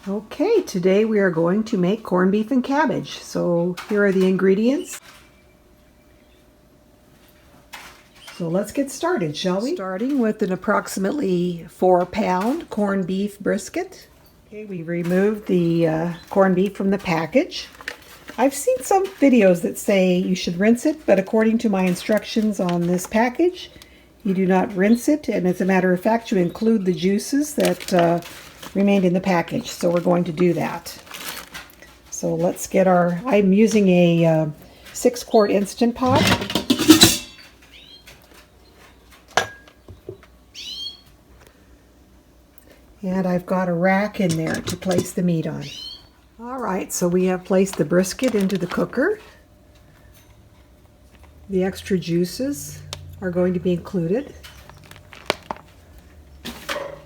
Okay, today we are going to make corned beef and cabbage. So here are the ingredients. So let's get started, shall we? Starting with an approximately 4-pound corned beef brisket. Okay, we removed the corned beef from the package. I've seen some videos that say you should rinse it, but according to my instructions on this package, you do not rinse it, and as a matter of fact, you include the juices that remained in the package. So we're going to do that. So let's get I'm using a 6-quart Instant Pot. And I've got a rack in there to place the meat on. All right, so we have placed the brisket into the cooker. The extra juices are going to be included.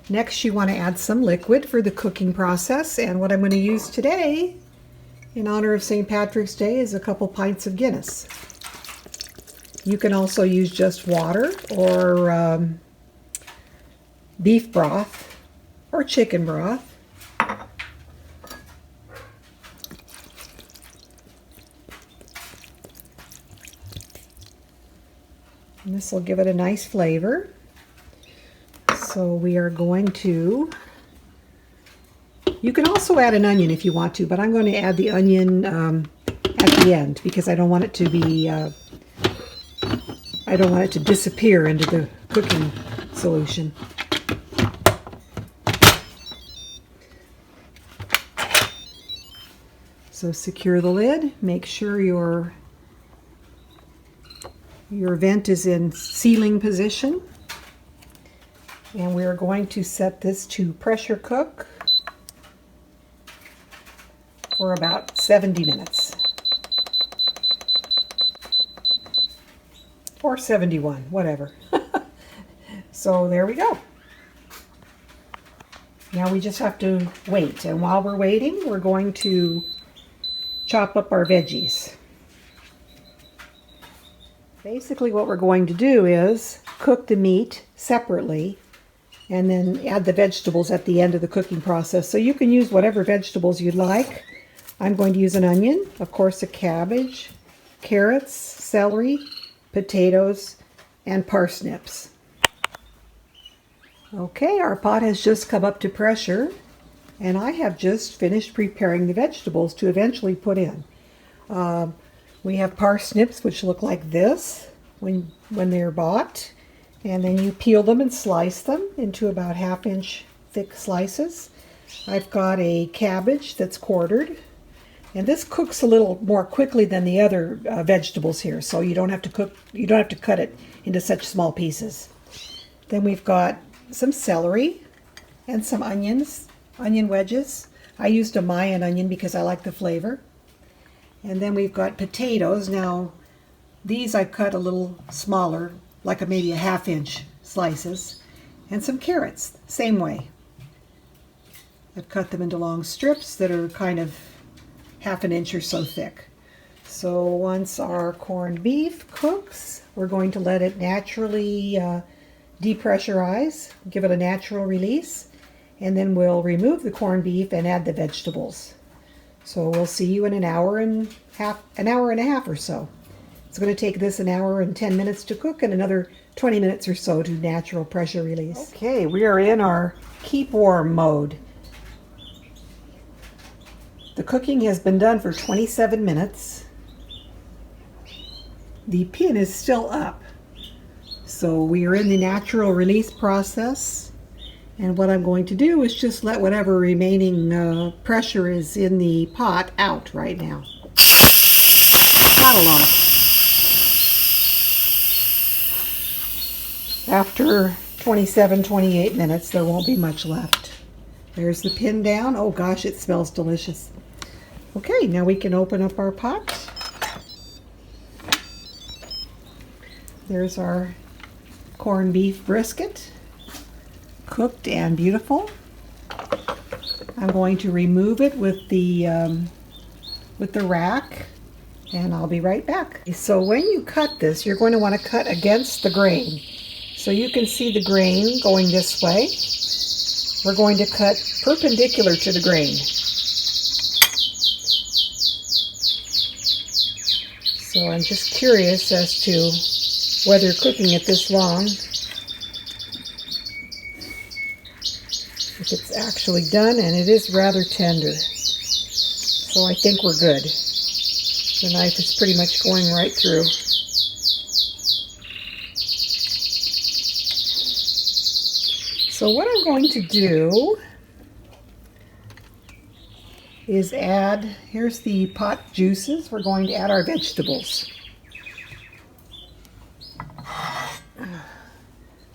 Next, you want to add some liquid for the cooking process, and what I'm going to use today in honor of St. Patrick's Day is a couple pints of Guinness. You can also use just water or beef broth or chicken broth. And this will give it a nice flavor. So we are going to, you can also add an onion if you want to, but I'm going to add the onion at the end because I don't want it to be, I don't want it to disappear into the cooking solution. So secure the lid, make sure your vent is in sealing position. And we are going to set this to pressure cook for about 70 minutes. Or 71, whatever. So there we go. Now we just have to wait. And while we're waiting, we're going to chop up our veggies. Basically what we're going to do is cook the meat separately and then add the vegetables at the end of the cooking process. So you can use whatever vegetables you'd like. I'm going to use an onion, of course a cabbage, carrots, celery, potatoes, and parsnips. Okay, our pot has just come up to pressure, and I have just finished preparing the vegetables to eventually put in. We have parsnips, which look like this when they're bought. And then you peel them and slice them into about 1/2-inch thick slices. I've got a cabbage that's quartered. And this cooks a little more quickly than the other vegetables here, so you don't have to cut it into such small pieces. Then we've got some celery and some onions, onion wedges. I used a Mayan onion because I like the flavor. And then we've got potatoes. Now, these I cut a little smaller, like maybe a 1/2-inch slices. And some carrots, same way. I've cut them into long strips that are kind of 1/2 inch or so thick. So once our corned beef cooks, we're going to let it naturally depressurize, give it a natural release, and then we'll remove the corned beef and add the vegetables. So we'll see you in an hour and a half or so. It's going to take this an hour and 10 minutes to cook and another 20 minutes or so to natural pressure release. Okay, we are in our keep warm mode. The cooking has been done for 27 minutes. The pin is still up. So we are in the natural release process. And what I'm going to do is just let whatever remaining pressure is in the pot out right now. Not a lot. After 27, 28 minutes, there won't be much left. There's the pin down. Oh gosh, it smells delicious. Okay, now we can open up our pot. There's our corned beef brisket, cooked and beautiful. I'm going to remove it with the rack, and I'll be right back. So when you cut this, you're going to want to cut against the grain. So you can see the grain going this way. we're going to cut perpendicular to the grain. So I'm just curious as to whether cooking it this long, if it's actually done, and it is rather tender. So I think we're good. The knife is pretty much going right through. So what I'm going to do is add, here's the pot juices. We're going to add our vegetables.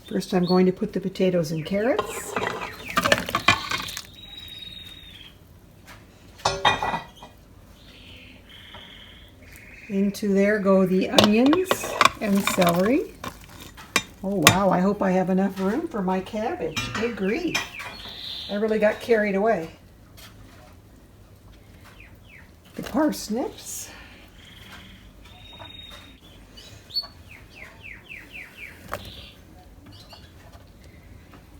First I'm going to put the potatoes and carrots. Into there go the onions and celery. Oh wow, I hope I have enough room for my cabbage. Good grief. I really got carried away. The parsnips.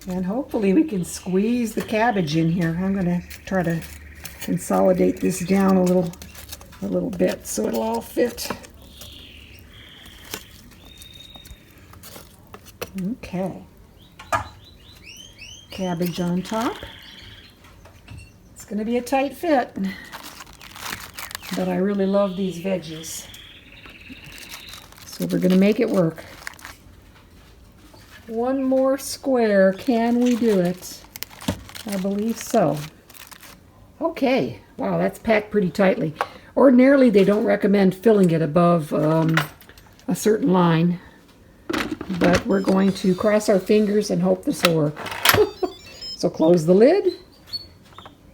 And hopefully we can squeeze the cabbage in here. I'm going to try to consolidate this down a little bit so it'll all fit. Okay. Cabbage on top. It's going to be a tight fit, but I really love these veggies. So we're going to make it work. One more square. Can we do it? I believe so. Okay. Wow, that's packed pretty tightly. Ordinarily, they don't recommend filling it above a certain line, but we're going to cross our fingers and hope this will work. So close the lid.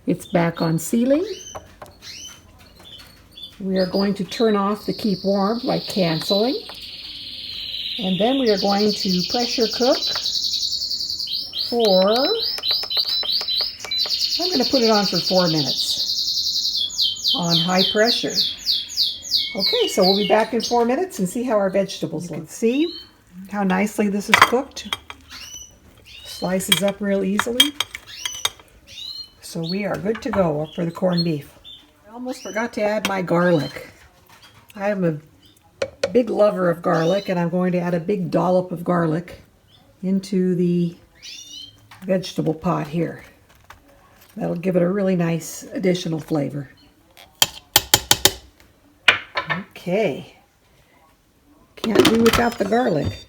It's back on sealing. We are going to turn off the keep warm by canceling. And then we are going to pressure cook for, I'm going to put it on for 4 minutes on high pressure. Okay, so we'll be back in 4 minutes and see how our vegetables look. You can see how nicely this is cooked. Slices up real easily. So we are good to go for the corned beef. I almost forgot to add my garlic. I am a big lover of garlic, and I'm going to add a big dollop of garlic into the vegetable pot here. That'll give it a really nice additional flavor. Okay. Can't do without the garlic.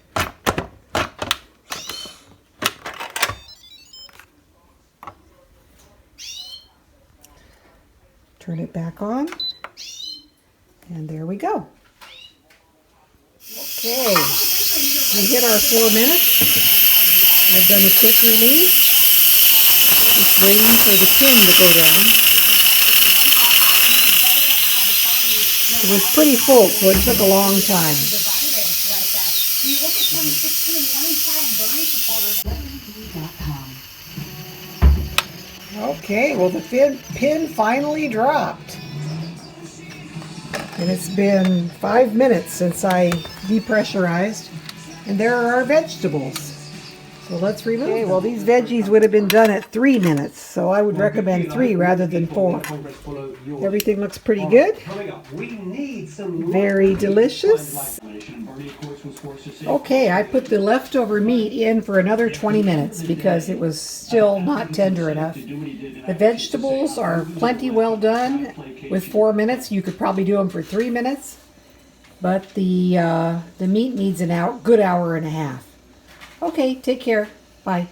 Turn it back on, and there we go. Okay, we hit our 4 minutes. I've done the quick remove. Just waiting for the pin to go down. It was pretty full, so it took a long time. Okay, well the pin finally dropped. And it's been 5 minutes since I depressurized. And there are our vegetables. So let's remove them. Well, these veggies would have been done at 3 minutes. So I would recommend 3 rather than 4. Everything looks pretty good. Very delicious. Okay, I put the leftover meat in for another 20 minutes because it was still not tender enough. The vegetables are plenty well done. With 4 minutes, you could probably do them for 3 minutes. But the meat needs good hour and a half. Okay, take care. Bye.